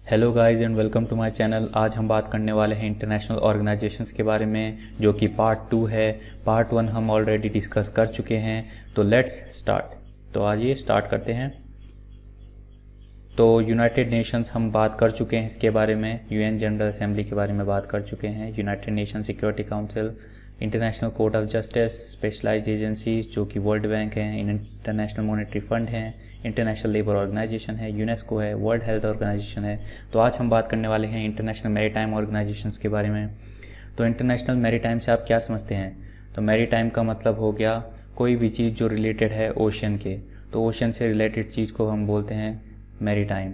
Hello guys and welcome to my channel. आज हम बात करने वाले हैं इंटरनेशनल ऑर्गेनाइजेशंस के बारे में, जो कि पार्ट 2 है। पार्ट 1 हम ऑलरेडी डिस्कस कर चुके हैं, तो लेट्स स्टार्ट। तो आइए स्टार्ट करते हैं। तो यूनाइटेड नेशंस हम बात कर चुके हैं इसके बारे में, यूएन जनरल असेंबली के बारे में बात कर चुके हैं, United Nation Security Council, International Court of Justice, specialised agencies जो कि वर्ल्ड बैंक हैं, इंटरनेशनल मॉनेटरी फंड हैं, इंटरनेशनल लेबर ऑर्गेनाइजेशन है, यूनेस्को है, वर्ल्ड हेल्थ ऑर्गेनाइजेशन है। तो आज हम बात करने वाले हैं इंटरनेशनल मैरीटाइम ऑर्गेनाइजेशंस के बारे में। तो इंटरनेशनल मैरीटाइम से आप क्या समझते हैं? तो मैरीटाइम का मतलब हो गया कोई भी चीज़ जो रिलेटेड है ओशन के। तो ओशन से रिलेटेड चीज़ को हम बोलते हैं मैरीटाइम।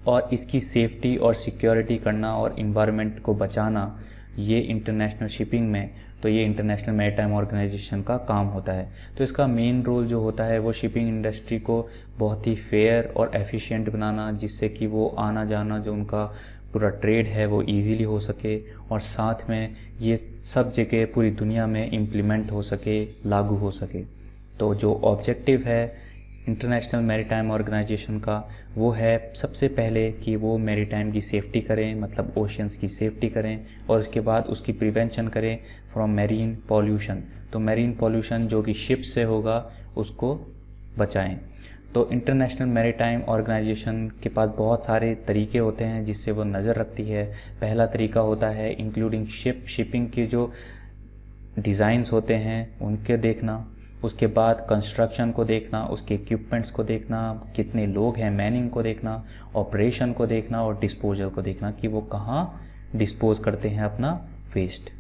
और इसकी सेफ्टी और सिक्योरिटी करना और इन्वायरमेंट को बचाना, ये इंटरनेशनल शिपिंग में, तो ये इंटरनेशनल मैरीटाइम ऑर्गेनाइजेशन का काम होता है। तो इसका मेन रोल जो होता है वो शिपिंग इंडस्ट्री को बहुत ही फेयर और एफिशिएंट बनाना, जिससे कि वो आना जाना जो उनका पूरा ट्रेड है वो इजीली हो सके, और साथ में ये सब जगह पूरी दुनिया में इम्प्लीमेंट हो सके, लागू हो सके। तो जो ऑब्जेक्टिव है इंटरनेशनल मैरीटाइम ऑर्गेनाइजेशन का, वो है सबसे पहले कि वो मैरीटाइम की सेफ्टी करें, मतलब ओशियंस की सेफ्टी करें, और उसके बाद उसकी प्रिवेंशन करें फ्रॉम मैरीन पॉल्यूशन। तो मैरीन पॉल्यूशन जो कि शिप से होगा उसको बचाएं। तो इंटरनेशनल मैरीटाइम ऑर्गेनाइजेशन के पास बहुत सारे तरीके होते हैं जिससे वो नज़र रखती है। पहला तरीका होता है इंक्लूडिंग शिपिंग के जो डिज़ाइंस होते हैं उनके देखना, उसके बाद कंस्ट्रक्शन को देखना, उसके इक्विपमेंट्स को देखना, कितने लोग हैं, मैनिंग को देखना, ऑपरेशन को देखना, और डिस्पोजल को देखना कि वो कहाँ डिस्पोज करते हैं अपना वेस्ट।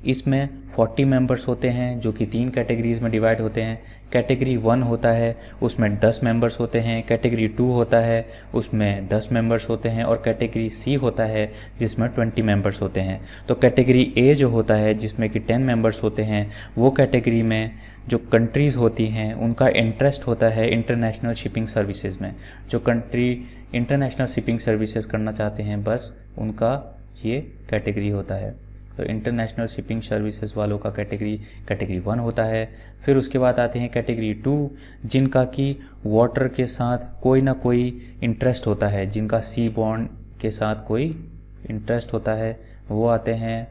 इसमें 40 मेंबर्स होते हैं जो कि 3 कैटेगरीज़ में डिवाइड होते हैं। कैटेगरी 1 होता है उसमें 10 मेंबर्स होते हैं, कैटेगरी 2 होता है उसमें 10 मेंबर्स होते हैं, और कैटेगरी सी होता है जिसमें 20 मेंबर्स होते हैं। तो कैटेगरी ए जो होता है जिसमें कि 10 मेंबर्स होते हैं, वो कैटेगरी में जो कंट्रीज़ होती हैं उनका इंटरेस्ट होता है इंटरनेशनल शिपिंग सर्विसेज में। जो कंट्री इंटरनेशनल शिपिंग सर्विसेज करना चाहते हैं बस उनका ये कैटेगरी होता है। तो इंटरनेशनल शिपिंग सर्विसेज वालों का कैटेगरी 1 होता है। फिर उसके बाद आते हैं कैटेगरी 2, जिनका कि वाटर के साथ कोई ना कोई इंटरेस्ट होता है, जिनका सी बॉन्ड के साथ कोई इंटरेस्ट होता है, वो आते हैं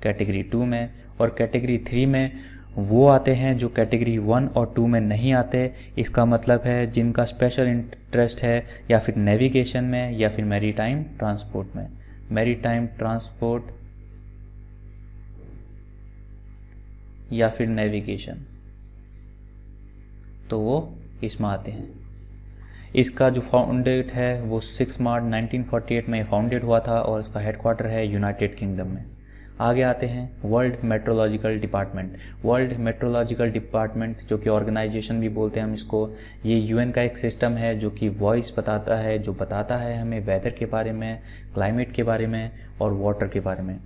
कैटेगरी 2 में। और कैटेगरी 3 में वो आते हैं जो कैटेगरी 1 और 2 में नहीं आते। इसका मतलब है जिनका स्पेशल इंटरेस्ट है या फिर नेविगेशन में या फिर मैरीटाइम ट्रांसपोर्ट में। मैरीटाइम ट्रांसपोर्ट या फिर नेविगेशन, तो वो इसमें आते हैं। इसका जो फाउंडेड है वो 6 मार्च 1948 में फाउंडेड हुआ था, और इसका हेडक्वार्टर है यूनाइटेड किंगडम में। आगे आते हैं World Metrological Department. World Metrological Department जो कि ऑर्गेनाइजेशन भी बोलते हैं हम इसको, ये यूएन का एक सिस्टम है जो कि वॉइस बताता है, जो बताता है हमें वेदर के बारे में, क्लाइमेट के बारे में और वाटर के बारे में।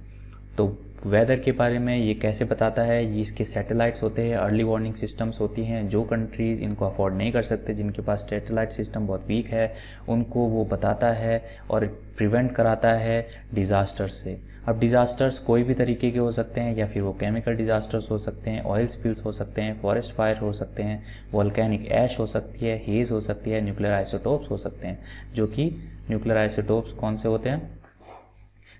तो वेदर के बारे में ये कैसे बताता है, ये इसके सैटेलाइट्स होते हैं, अर्ली वार्निंग सिस्टम्स होती हैं। जो कंट्रीज़ इनको अफोर्ड नहीं कर सकते, जिनके पास सैटेलाइट सिस्टम बहुत वीक है, उनको वो बताता है और प्रिवेंट कराता है डिज़ास्टर्स से। अब डिज़ास्टर्स कोई भी तरीके के हो सकते हैं, या फिर वो केमिकल डिज़ास्टर्स हो सकते हैं, ऑयल स्पिल्स हो सकते हैं, फॉरेस्ट फायर हो सकते हैं, वोल्केनिक ऐश हो सकती है, हेज़ हो सकती है, न्यूक्लियर आइसोटोप्स हो सकते हैं। जो कि न्यूक्लियर आइसोटोप्स कौन से होते हैं?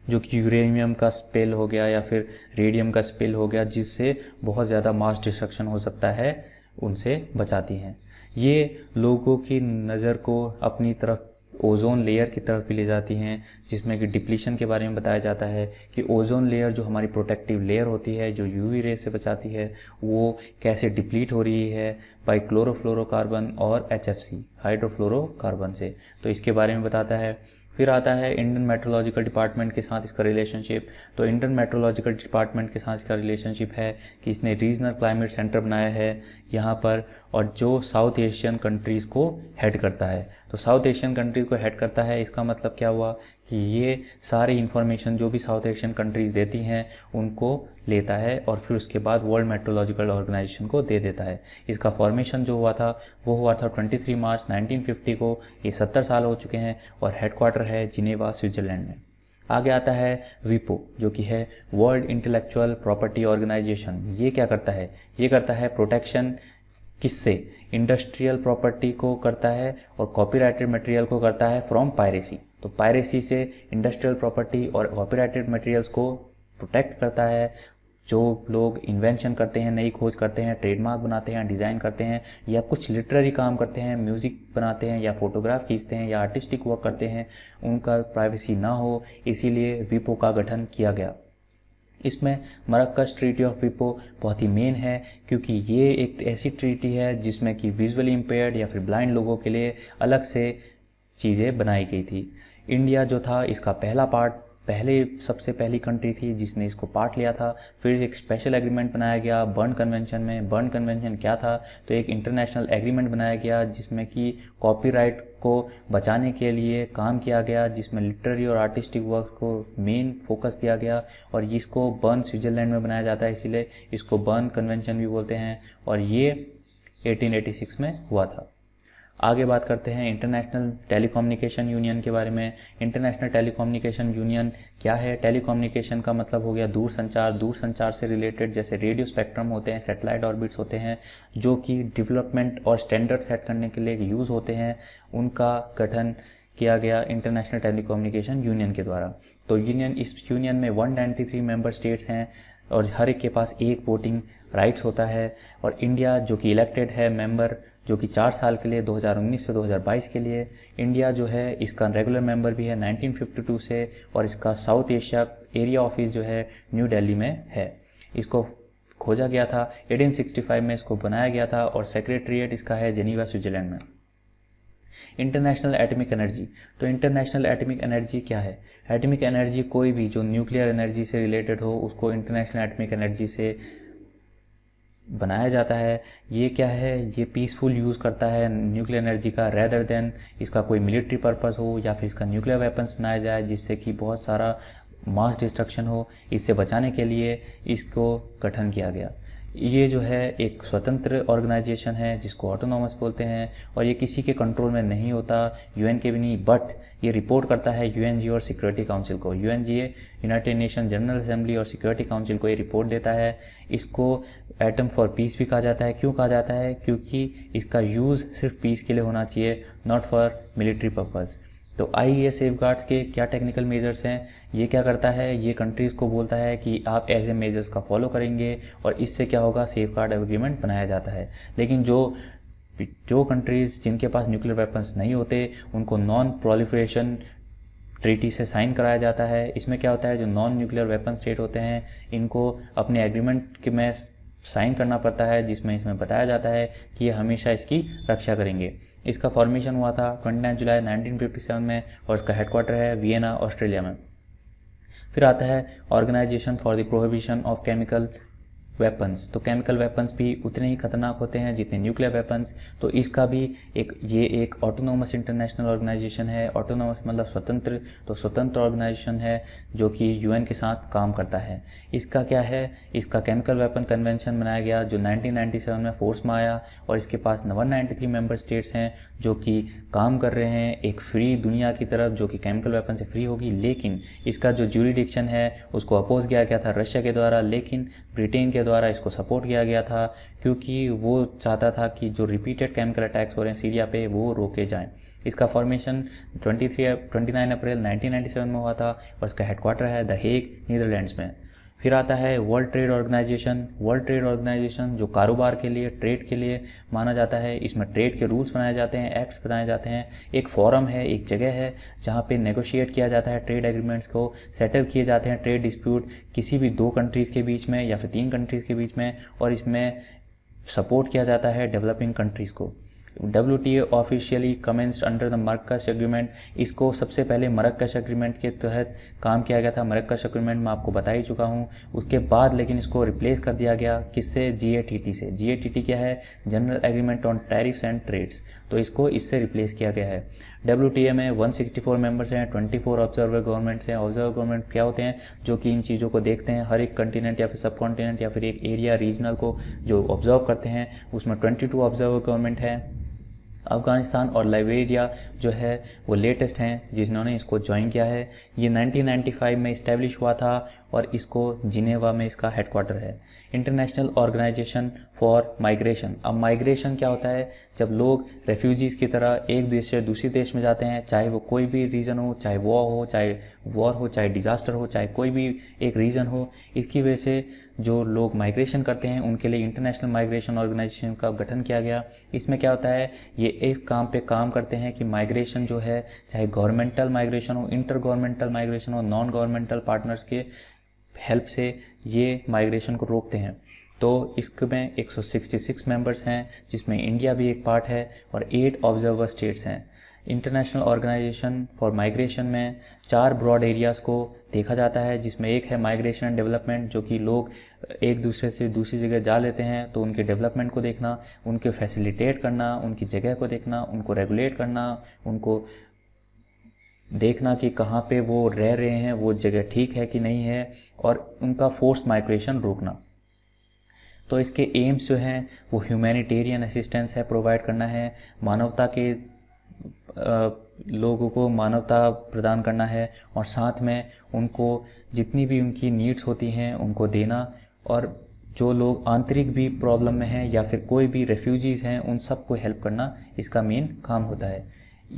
जो कि यूरेनियम का स्पिल हो गया या फिर रेडियम का स्पिल हो गया, जिससे बहुत ज़्यादा मास डिस्ट्रक्शन हो सकता है, उनसे बचाती हैं। ये लोगों की नज़र को अपनी तरफ ओजोन लेयर की तरफ भी ले जाती हैं, जिसमें कि डिप्लीशन के बारे में बताया जाता है कि ओजोन लेयर जो हमारी प्रोटेक्टिव लेयर होती है, जो यूवी रे से बचाती है, वो कैसे डिप्लीट हो रही है बाई क्लोरोफ्लोरोकार्बन और HFC हाइड्रोफ्लोरोकार्बन से। तो इसके बारे में बताता है। फिर आता है इंडियन मेट्रोलॉजिकल डिपार्टमेंट के साथ इसका रिलेशनशिप। तो इंडियन मेट्रोलॉजिकल डिपार्टमेंट के साथ इसका रिलेशनशिप है कि इसने रीजनल क्लाइमेट सेंटर बनाया है यहाँ पर, और जो साउथ एशियन कंट्रीज़ को हेड करता है। तो साउथ एशियन कंट्रीज़ को हेड करता है, इसका मतलब क्या हुआ कि ये सारी इन्फॉर्मेशन जो भी साउथ एशियन कंट्रीज़ देती हैं उनको लेता है, और फिर उसके बाद वर्ल्ड मेट्रोलॉजिकल ऑर्गेनाइजेशन को दे देता है। इसका फॉर्मेशन जो हुआ था वो हुआ था 23 मार्च 1950 को। ये 70 साल हो चुके हैं, और हेडक्वार्टर है जिनेवा स्विट्ज़रलैंड में। आगे आता है विपो, जो कि है वर्ल्ड इंटेलेक्चुअल प्रॉपर्टी ऑर्गेनाइजेशन। ये क्या करता है? ये करता है प्रोटेक्शन किससे? इंडस्ट्रियल प्रॉपर्टी को करता है और कॉपीराइटेड मटेरियल को करता है फ्रॉम पायरेसी। तो पायरेसी से इंडस्ट्रियल प्रॉपर्टी और कॉपीराइटेड मटेरियल्स को प्रोटेक्ट करता है। जो लोग इन्वेंशन करते हैं, नई खोज करते हैं, ट्रेडमार्क बनाते हैं, डिज़ाइन करते हैं, या कुछ लिटरेरी काम करते हैं, म्यूज़िक बनाते हैं, या फोटोग्राफ खींचते हैं, या आर्टिस्टिक वर्क करते हैं, उनका प्राइवेसी ना हो, इसीलिए विपो का गठन किया गया। इसमें मरक्कश ट्रीटी ऑफ विपो बहुत ही मेन है, क्योंकि ये एक ऐसी ट्रीटी है जिसमें कि विजुअली इम्पेयर्ड या फिर ब्लाइंड लोगों के लिए अलग से चीज़ें बनाई गई थी। इंडिया जो था इसका पहला पार्ट, सबसे पहली कंट्री थी जिसने इसको पार्ट लिया था। फिर एक स्पेशल एग्रीमेंट बनाया गया बर्न कन्वेंशन में। बर्न कन्वेंशन क्या था? तो एक इंटरनेशनल एग्रीमेंट बनाया गया जिसमें कि कॉपीराइट को बचाने के लिए काम किया गया, जिसमें लिटरेरी और आर्टिस्टिक वर्क को मेन फोकस दिया गया, और इसको बर्न स्विट्ज़रलैंड में बनाया जाता है, इसीलिए इसको बर्न कन्वेंशन भी बोलते हैं, और ये 1886 में हुआ था। आगे बात करते हैं इंटरनेशनल टेलीकम्युनिकेशन यूनियन के बारे में। इंटरनेशनल टेलीकम्युनिकेशन यूनियन क्या है? टेलीकम्युनिकेशन का मतलब हो गया दूरसंचार। दूरसंचार से रिलेटेड जैसे रेडियो स्पेक्ट्रम होते हैं, सैटेलाइट ऑर्बिट्स होते हैं, जो कि डेवलपमेंट और स्टैंडर्ड सेट करने के लिए यूज़ होते हैं, उनका गठन किया गया इंटरनेशनल टेलीकम्युनिकेशन यूनियन के द्वारा। तो इस यूनियन में 193 मेंबर स्टेट्स हैं और हर एक के पास एक वोटिंग राइट्स होता है। और इंडिया जो कि इलेक्टेड है मेंबर, जो कि 4 साल के लिए 2019 से 2022 के लिए। इंडिया जो है इसका रेगुलर मेंबर भी है 1952 से, और इसका साउथ एशिया एरिया ऑफिस जो है न्यू दिल्ली में है। इसको खोजा गया था 1865 में, इसको बनाया गया था, और सेक्रेटरीट इसका है जेनीवा स्विट्जरलैंड में। International atomic energy. तो इंटरनेशनल एटॉमिक एनर्जी क्या है? एटॉमिक एनर्जी कोई भी जो न्यूक्लियर एनर्जी से रिलेटेड हो उसको इंटरनेशनल एटॉमिक एनर्जी से बनाया जाता है। ये क्या है? ये पीसफुल यूज़ करता है न्यूक्लियर एनर्जी का, रेदर देन इसका कोई मिलिट्री पर्पस हो या फिर इसका न्यूक्लियर वेपन्स बनाया जाए जिससे कि बहुत सारा मास डिस्ट्रक्शन हो। इससे बचाने के लिए इसको गठन किया गया। ये जो है एक स्वतंत्र ऑर्गेनाइजेशन है जिसको ऑटोनॉमस बोलते हैं, और ये किसी के कंट्रोल में नहीं होता, यूएन के भी नहीं, बट ये रिपोर्ट करता है यूएनजी और सिक्योरिटी काउंसिल को। यूएनजी यूनाइटेड नेशन जनरल असेंबली और सिक्योरिटी काउंसिल को ये रिपोर्ट देता है। इसको एटम फॉर पीस भी कहा जाता है। क्यों कहा जाता है? क्योंकि इसका यूज़ सिर्फ पीस के लिए होना चाहिए, नॉट फॉर मिलिट्री पर्पज़। तो आईईए सेफगार्ड्स के क्या टेक्निकल मेजर्स हैं? ये क्या करता है? ये कंट्रीज़ को बोलता है कि आप ऐसे मेजर्स का फॉलो करेंगे, और इससे क्या होगा? सेफगार्ड एग्रीमेंट बनाया जाता है। लेकिन जो कंट्रीज़ जिनके पास न्यूक्लियर वेपन्स नहीं होते उनको नॉन प्रोलिफरेशन ट्रीटी से साइन कराया जाता है। इसमें क्या होता है? जो नॉन न्यूक्लियर वेपन स्टेट होते हैं इनको अपने एग्रीमेंट के में साइन करना पड़ता है, जिसमें इसमें बताया जाता है कि ये हमेशा इसकी रक्षा करेंगे। इसका फॉर्मेशन हुआ था 29 जुलाई 1957 में, और इसका हेडक्वार्टर है वियना, ऑस्ट्रेलिया में। फिर आता है Organisation for the Prohibition of Chemical Weapons. तो केमिकल वेपन्स भी उतने ही खतरनाक होते हैं जितने न्यूक्लियर वेपन्स। तो इसका भी ये एक ऑटोनोमस इंटरनेशनल ऑर्गेनाइजेशन है। ऑटोनोमस मतलब स्वतंत्र, तो स्वतंत्र ऑर्गेनाइजेशन है जो कि यूएन के साथ काम करता है। इसका क्या है? इसका केमिकल वेपन कन्वेंशन बनाया गया जो 1997 में फोर्स में आया, और इसके पास 193 मेंबर स्टेट्स हैं जो कि काम कर रहे हैं एक फ्री दुनिया की तरफ जो कि केमिकल वेपन से फ्री होगी। लेकिन इसका जो ज्यूरिडिक्शन है उसको अपोज किया गया था रशिया के द्वारा, लेकिन ब्रिटेन के द्वारा इसको सपोर्ट किया गया था, क्योंकि वो चाहता था कि जो रिपीटेड केमिकल अटैक्स हो रहे हैं सीरिया पे वो रोके जाएं। इसका फॉर्मेशन 29 अप्रैल 1997 में हुआ था, और इसका हेडक्वार्टर है द हेग, नीदरलैंड्स में। फिर आता है World Trade Organization. World Trade Organization जो कारोबार के लिए, ट्रेड के लिए माना जाता है। इसमें ट्रेड के रूल्स बनाए जाते हैं, एक्ट्स बनाए जाते हैं। एक फोरम है, एक जगह है जहाँ पे नेगोशिएट किया जाता है, ट्रेड एग्रीमेंट्स को सेटल किए जाते हैं, ट्रेड डिस्प्यूट किसी भी 2 कंट्रीज़ के बीच में या फिर 3 कंट्रीज़ के बीच में, और इसमें सपोर्ट किया जाता है डेवलपिंग कंट्रीज़ को। WTO officially commenced under the Marrakesh agreement. इसको सबसे पहले मरक्कश एग्रीमेंट के तहत काम किया गया था। मरक्कश एग्रीमेंट मैं आपको बता ही चुका हूँ। उसके बाद लेकिन इसको रिप्लेस कर दिया गया किससे? GATT से। GATT क्या है? General Agreement on Tariffs and Trades. तो इसको इससे रिप्लेस किया गया है। WTO में 164 मेंबर्स हैं, 24 ऑब्जर्वर गवर्नमेंट्स हैं। ऑब्जर्वर गवर्नमेंट क्या होते हैं? जो कि इन चीज़ों को देखते हैं, हर एक कंटिनेंट या फिर सब कॉन्टिनेंट या फिर एक एरिया रीजनल को जो ऑब्जर्व करते हैं। उसमें 22 ऑब्जर्वर गवर्नमेंट है। अफ़गानिस्तान और लाइबेरिया जो है वो लेटेस्ट हैं जिन्होंने इसको ज्वाइन किया है। ये 1995 में इस्टेब्लिश हुआ था, और इसको जिनेवा में इसका हेडक्वार्टर है। International Organization for Migration. अब माइग्रेशन क्या होता है? जब लोग रेफ्यूजीज़ की तरह एक देश से दूसरे देश में जाते हैं, चाहे वो कोई भी रीज़न हो, चाहे वॉर हो, चाहे डिज़ास्टर हो, चाहे कोई भी एक रीज़न हो, इसकी वजह से जो लोग माइग्रेशन करते हैं उनके लिए इंटरनेशनल माइग्रेशन ऑर्गेनाइजेशन का गठन किया गया। इसमें क्या होता है, ये एक काम पे काम करते हैं कि माइग्रेशन जो है, चाहे गवर्नमेंटल माइग्रेशन हो, इंटर गवर्नमेंटल माइग्रेशन हो, नॉन गवर्नमेंटल पार्टनर्स के हेल्प से ये माइग्रेशन को रोकते हैं। तो इसमें 166 मेंबर्स हैं, जिसमें इंडिया भी एक पार्ट है, और 8 ऑब्जर्वर स्टेट्स हैं। इंटरनेशनल ऑर्गेनाइजेशन फॉर माइग्रेशन में 4 ब्रॉड एरियाज़ को देखा जाता है, जिसमें एक है माइग्रेशन एंड डेवलपमेंट, जो कि लोग एक दूसरे से दूसरी जगह जा लेते हैं तो उनके डेवलपमेंट को देखना, उनके फैसिलिटेट करना, उनकी जगह को देखना, उनको रेगुलेट करना, उनको देखना कि कहाँ पे वो रह रहे हैं, वो जगह ठीक है कि नहीं है, और उनका फोर्स माइग्रेशन रोकना। तो इसके एम्स जो हैं वो ह्यूमैनिटेरियन असिस्टेंस है, प्रोवाइड करना है, मानवता के लोगों को मानवता प्रदान करना है, और साथ में उनको जितनी भी उनकी नीड्स होती हैं उनको देना, और जो लोग आंतरिक भी प्रॉब्लम में हैं या फिर कोई भी रेफ्यूजीज़ हैं उन सब को हेल्प करना इसका मेन काम होता है।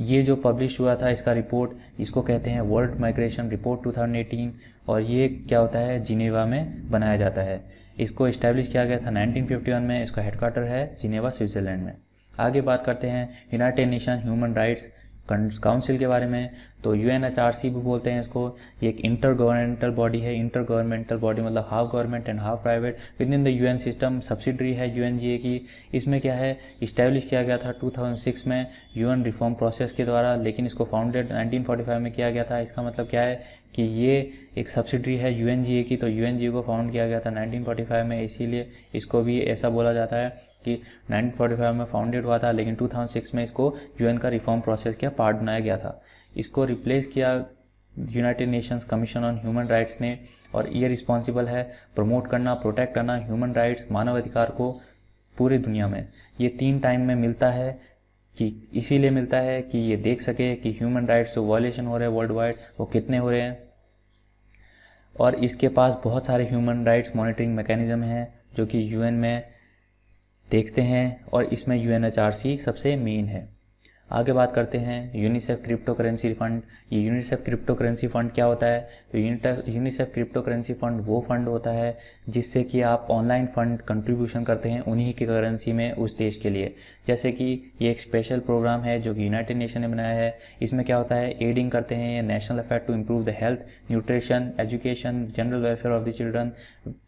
ये जो पब्लिश हुआ था इसका रिपोर्ट, इसको कहते हैं वर्ल्ड माइग्रेशन रिपोर्ट 2018, और ये क्या होता है, जिनेवा में बनाया जाता है। इसको इस्टेब्लिश किया गया था 1951 में, इसका हेडक्वार्टर है जिनेवा, स्विट्ज़रलैंड में। आगे बात करते हैं United nation human rights council के बारे में। तो UNHRC भी बोलते हैं इसको। ये एक इंटर गवर्नमेंटल बॉडी है। इंटर गवर्नमेंटल बॉडी मतलब half government and half private with in the UN system, subsidiary है UNGA की। इसमें क्या है, इस्टेब्लिश किया गया था 2006 में UN रिफॉर्म प्रोसेस के द्वारा, लेकिन इसको फाउंडेड 1945 में किया गया था। इसका मतलब क्या है कि ये एक सब्सिडरी है UNGA की, तो UNGA को फाउंड किया गया था 1945 में, इसीलिए इसको भी ऐसा बोला जाता है कि 1945 में फाउंडेड हुआ था, लेकिन 2006 में इसको UN का रिफॉर्म प्रोसेस का पार्ट बनाया गया था। इसको रिप्लेस किया United Nations commission on human rights ने, और ये रिस्पॉन्सिबल है प्रमोट करना, प्रोटेक्ट करना ह्यूमन राइट्स, मानव अधिकार को पूरी दुनिया में। ये 3 टाइम में मिलता है, कि इसीलिए मिलता है कि ये देख सके कि ह्यूमन राइट्स जो वायलेशन हो रहे हैं वर्ल्ड वाइड वो कितने हो रहे हैं, और इसके पास बहुत सारे ह्यूमन राइट्स मॉनिटरिंग मैकेनिज्म हैं जो कि UN में देखते हैं, और इसमें UNHRC सबसे मेन है। आगे बात करते हैं यूनिसेफ क्रिप्टो करेंसी फंड। ये यूनिसेफ क्रिप्टो करेंसी फंड क्या होता है? तो यूनिसेफ क्रिप्टो करेंसी फंड वो फंड होता है जिससे कि आप ऑनलाइन फंड कंट्रीब्यूशन करते हैं उन्हीं की करेंसी में उस देश के लिए। जैसे कि ये एक स्पेशल प्रोग्राम है जो कि यूनाइटेड नेशन ने बनाया है। इसमें क्या होता है, एडिंग करते हैं national effort to improve the health, nutrition, education, general welfare of the children.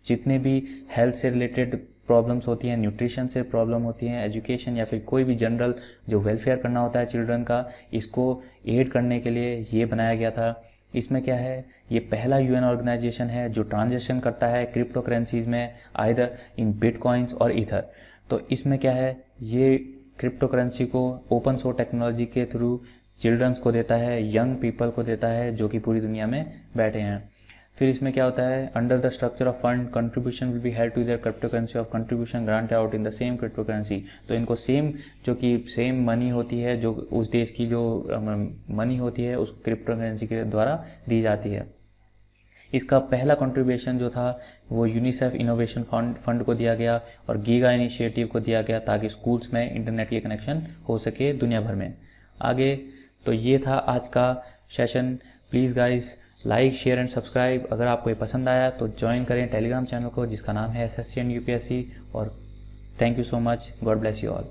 जितने भी हेल्थ से रिलेटेड प्रॉब्लम्स होती हैं, न्यूट्रिशन से प्रॉब्लम होती हैं, एजुकेशन या फिर कोई भी जनरल जो वेलफेयर करना होता है चिल्ड्रन का, इसको एड करने के लिए ये बनाया गया था। इसमें क्या है, ये पहला UN ऑर्गेनाइजेशन है जो ट्रांजेक्शन करता है क्रिप्टो करेंसीज में, आइदर इन बिटकॉइंस और ईथर। तो इसमें क्या है, ये क्रिप्टो करेंसी को ओपन सोर्स टेक्नोलॉजी के थ्रू चिल्ड्रंस को देता है, यंग पीपल को देता है जो कि पूरी दुनिया में बैठे हैं। फिर इसमें क्या होता है, under the structure of fund contribution will be held to their cryptocurrency of contribution grant out in the same cryptocurrency. तो इनको सेम जो कि सेम मनी होती है, जो उस देश की जो मनी होती है उस क्रिप्टो करेंसी के द्वारा दी जाती है। इसका पहला कंट्रीब्यूशन जो था वो यूनिसेफ इनोवेशन फंड को दिया गया और गीगा इनिशिएटिव को दिया गया ताकि स्कूल्स में इंटरनेट के कनेक्शन हो सके दुनिया भर में। आगे तो ये था आज का session. Please guys like, share and subscribe. अगर आपको ये पसंद आया तो ज्वाइन करें टेलीग्राम चैनल को जिसका नाम है SSC एंड UPSC। और thank you so much, God bless you all.